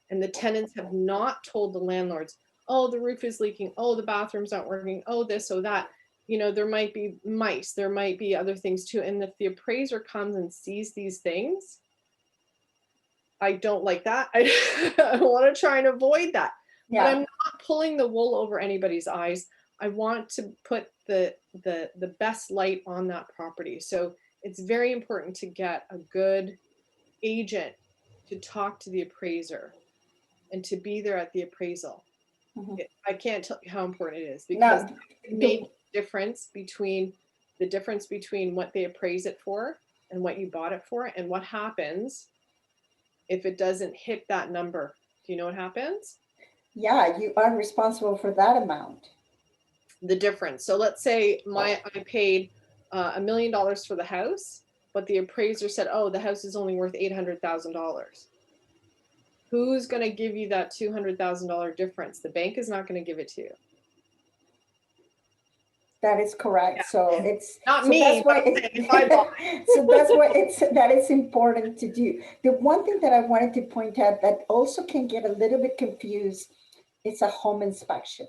and the tenants have not told the landlords, oh, the roof is leaking, oh, the bathrooms aren't working, oh, this, oh, that. You know, there might be mice, there might be other things too. And if the appraiser comes and sees these things, I don't like that. I want to try and avoid that. Yeah. But I'm not pulling the wool over anybody's eyes. I want to put the best light on that property. So it's very important to get a good agent to talk to the appraiser and to be there at the appraisal. I can't tell you how important it is because it makes difference between what they appraise it for and what you bought it for, and what happens if it doesn't hit that number. Do you know what happens? Yeah, you are responsible for that amount. The difference. So let's say I paid $1 million for the house, but the appraiser said, oh, the house is only worth $800,000. Who's going to give you that $200,000 difference? The bank is not going to give it to you. That is correct. Yeah. So it's not me. That's why so that's why that is important to do. The one thing that I wanted to point out that also can get a little bit confused is a home inspection.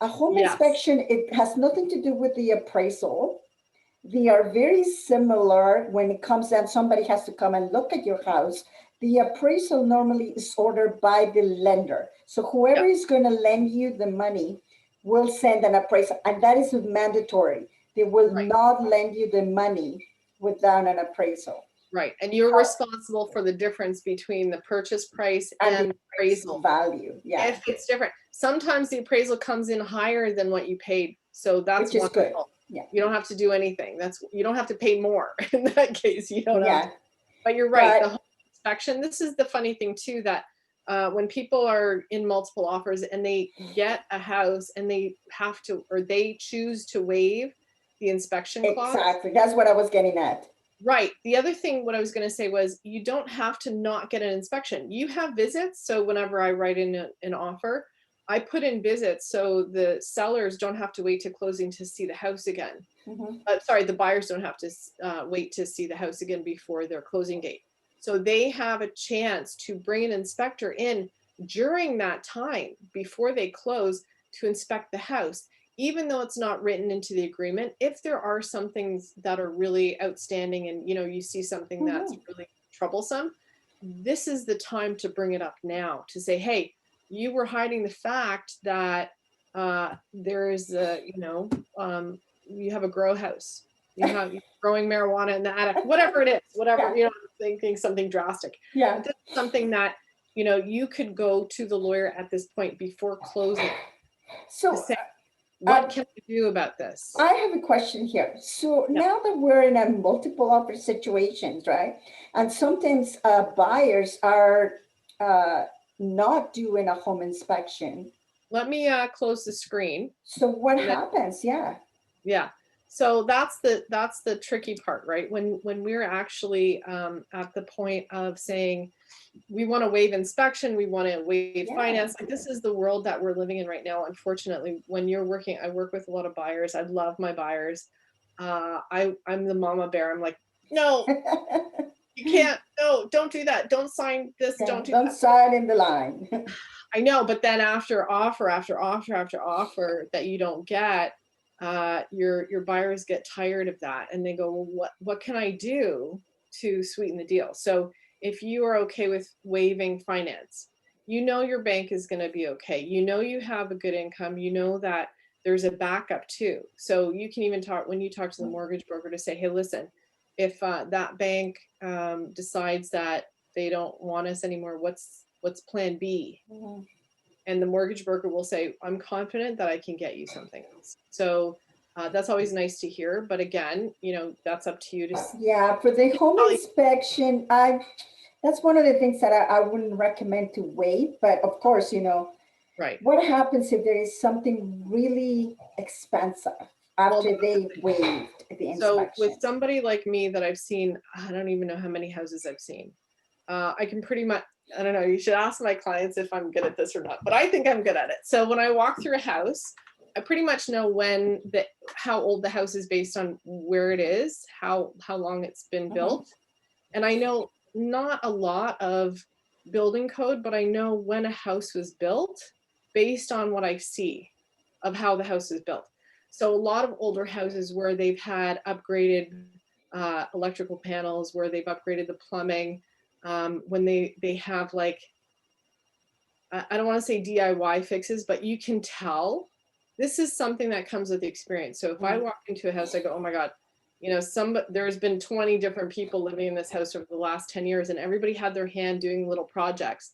A home inspection, it has nothing to do with the appraisal. They are very similar when it comes down. Somebody has to come and look at your house. The appraisal normally is ordered by the lender. So whoever is going to lend you the money will send an appraisal, and that is mandatory. They will not lend you the money without an appraisal. Right, and you're responsible for the difference between the purchase price and the appraisal value. Yeah, if it's different. Sometimes the appraisal comes in higher than what you paid, so that's which is good. Yeah, you don't have to do anything. You don't have to pay more in that case. You don't have to. But you're right. The home inspection. This is the funny thing too, that when people are in multiple offers and they get a house and they have to, or they choose to waive the inspection clause. Exactly. That's what I was getting at. Right. The other thing, what I was going to say was, you don't have to not get an inspection. You have visits. So whenever I write in an offer, I put in visits so the sellers don't have to wait to closing to see the house again. Sorry, the buyers don't have to wait to see the house again before their closing date. So they have a chance to bring an inspector in during that time before they close to inspect the house, even though it's not written into the agreement. If there are some things that are really outstanding and, you know, you see something that's really troublesome, this is the time to bring it up now, to say, hey, you were hiding the fact that there is a, you know, you have a grow house, you're growing marijuana in the attic, whatever it is, whatever, you know, I'm thinking something drastic. Yeah. This is something that, you know, you could go to the lawyer at this point before closing So to say, what can we do about this? I have a question here. So now that we're in a multiple offer situations, right? And sometimes buyers are not doing a home inspection. Let me close the screen. So what happens? Yeah. So that's the tricky part, right? When we're actually at the point of saying we want to waive inspection, we want to waive finance. Like, this is the world that we're living in right now. Unfortunately, when you're working, I work with a lot of buyers. I love my buyers. I'm the mama bear. I'm like, no, you can't. No, don't do that. Don't sign this. Don't sign in the line. I know, but then after offer after offer after offer that you don't get, your buyers get tired of that, and they go, well, what can I do to sweeten the deal? So if you are okay with waiving finance, you know your bank is going to be okay. You know you have a good income. You know that there's a backup too. So you can even talk, when you talk to the mortgage broker, to say, hey, listen, if that bank decides that they don't want us anymore, what's plan B? And the mortgage broker will say, I'm confident that I can get you something else. So that's always nice to hear. But again, you know, that's up to you to. Yeah, for the home inspection, that's one of the things that I wouldn't recommend to waive. But of course, you know, right. What happens if there is something really expensive after they waived the inspection? So with somebody like me that I've seen, I don't even know how many houses I've seen. I can pretty much, I don't know, you should ask my clients if I'm good at this or not, but I think I'm good at it. So when I walk through a house, I pretty much know how old the house is based on where it is, how long it's been built. And I know not a lot of building code, but I know when a house was built based on what I see of how the house is built. So a lot of older houses where they've had upgraded electrical panels, where they've upgraded the plumbing, when they have, like, I don't want to say DIY fixes, but you can tell this is something that comes with experience. So if I walk into a house, I go, oh my God, you know, there's been 20 different people living in this house over the last 10 years, and everybody had their hand doing little projects.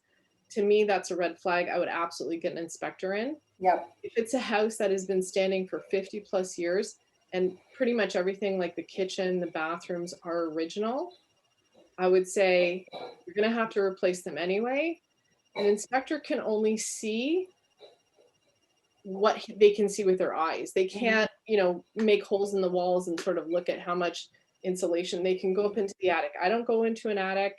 To me, that's a red flag. I would absolutely get an inspector in. Yep. If it's a house that has been standing for 50 plus years and pretty much everything, like the kitchen, the bathrooms, are original, I would say you're going to have to replace them anyway. An inspector can only see what they can see with their eyes. They can't, you know, make holes in the walls and sort of look at how much insulation. They can go up into the attic. I don't go into an attic.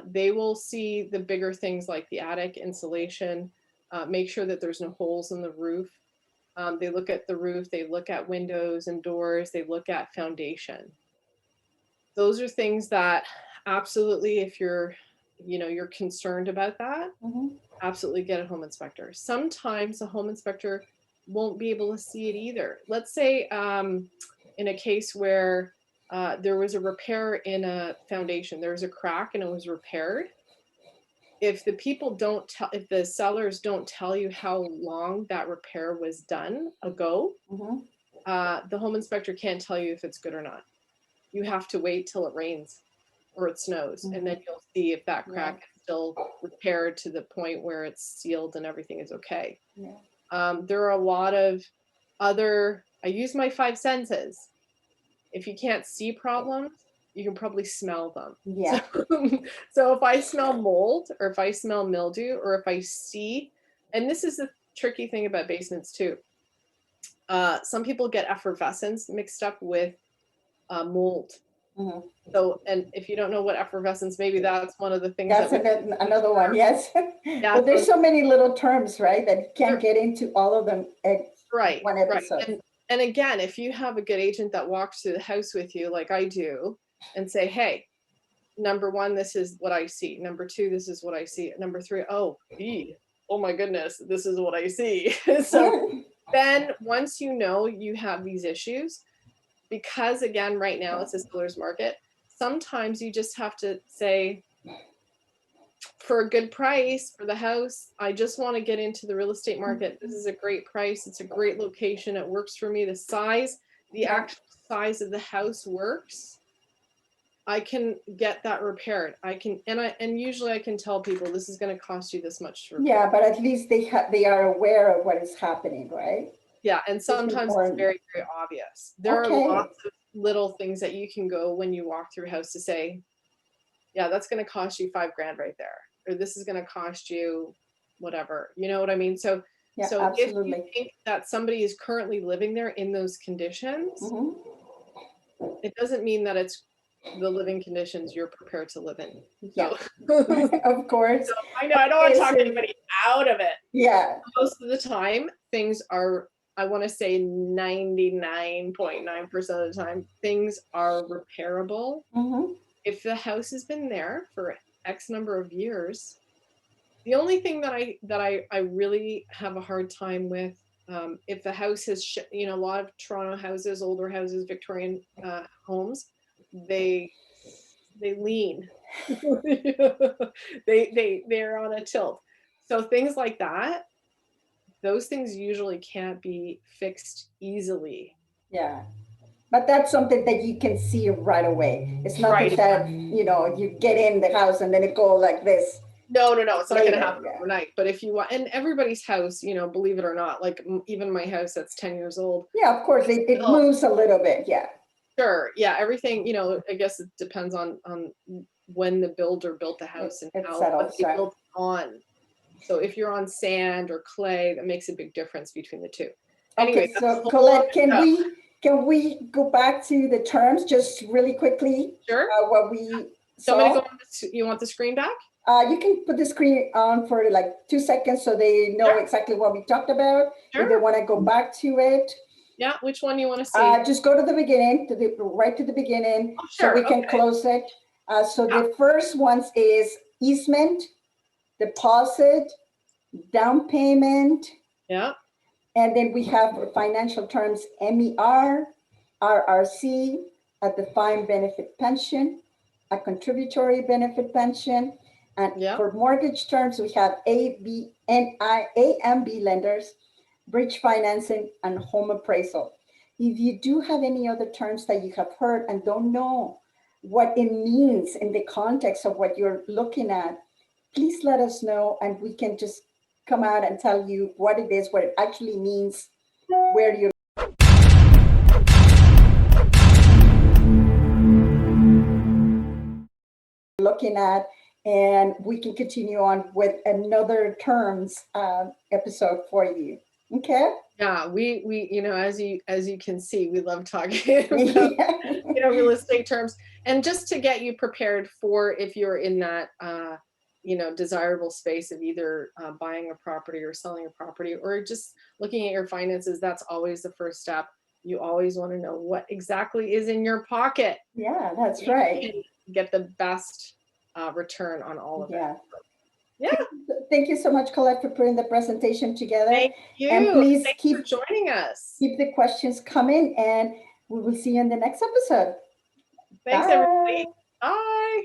They will see the bigger things like the attic insulation, make sure that there's no holes in the roof. They look at the roof, they look at windows and doors, they look at foundation. Those are things that absolutely, if you're concerned about that, absolutely get a home inspector. Sometimes a home inspector won't be able to see it either. Let's say in a case where there was a repair in a foundation, there was a crack and it was repaired. If the sellers don't tell you how long that repair was done ago, the home inspector can't tell you if it's good or not. You have to wait till it rains or it snows, and then you'll see if that crack is still repaired to the point where it's sealed and everything is okay. There are a lot of I use my 5 senses. If you can't see problems, you can probably smell them. Yeah. So if I smell mold, or if I smell mildew, or if I see, and this is the tricky thing about basements too. Some people get effervescence mixed up with mold. So, and if you don't know what effervescence, maybe that's one of the things. That's another one, yes. But there's so many little terms, right, that you can't get into all of them at one episode. And again, if you have a good agent that walks through the house with you, like I do, and say, hey, number one, this is what I see. Number two, this is what I see. Number three, oh my goodness, this is what I see. So then once you know you have these issues, because again, right now it's a seller's market, sometimes you just have to say, for a good price for the house, I just want to get into the real estate market. This is a great price. It's a great location. It works for me. The size, the actual size of the house works. I can get that repaired. I can, and usually I can tell people this is going to cost you this much to repair. Yeah, but at least they are aware of what is happening, right? Yeah, and sometimes it's very, very obvious. There are lots of little things that you can go when you walk through a house to say, yeah, that's going to cost you $5,000 right there, or this is going to cost you whatever. You know what I mean? So, yeah, so absolutely. if you think that somebody is currently living there in those conditions, it doesn't mean that it's the living conditions you're prepared to live in. Yeah, so, of course. So I know I don't want to talk anybody out of it. Yeah. Most of the time, things are, I want to say 99.9% of the time, things are repairable. If the house has been there for X number of years, the only thing that I really have a hard time with, if the house has, a lot of Toronto houses, older houses, Victorian homes, they lean, they're on a tilt. So things like that, those things usually can't be fixed easily. Yeah. But that's something that you can see right away. It's not that, you get in the house and then it go like this. No, it's not going to happen overnight. But if you want, and everybody's house, believe it or not, like even my house that's 10 years old. Yeah, of course, it moves a little bit. Yeah. Sure. Yeah. Everything, I guess it depends on when the builder built the house and how what they built on. So if you're on sand or clay, that makes a big difference between the two. Anyway, okay, so Colette, can we go back to the terms just really quickly? Sure. What we saw? So I'm going to go on you want the screen back? You can put the screen on for like 2 seconds so they know exactly what we talked about. Sure. If they want to go back to it. Yeah, which one do you want to see? Just go to the beginning, right to the beginning, so we can close it. So the first ones is easement, deposit, down payment. Yeah. And then we have financial terms, MER, RRC, a defined benefit pension, a contributory benefit pension. And for mortgage terms, we have A, B, and B lenders, bridge financing, and home appraisal. If you do have any other terms that you have heard and don't know what it means in the context of what you're looking at, please let us know and we can just come out and tell you what it is, what it actually means, where you're looking at, and we can continue on with another terms episode for you. Okay. Yeah, we as you can see, we love talking about real estate terms, and just to get you prepared for if you're in that desirable space of either buying a property or selling a property or just looking at your finances. That's always the first step. You always want to know what exactly is in your pocket. Yeah, that's right. You can get the best return on all of it. Yeah. Thank you so much, Colette, for putting the presentation together. Thank you. And please keep joining us. Keep the questions coming, and we will see you in the next episode. Thanks, everybody. Bye.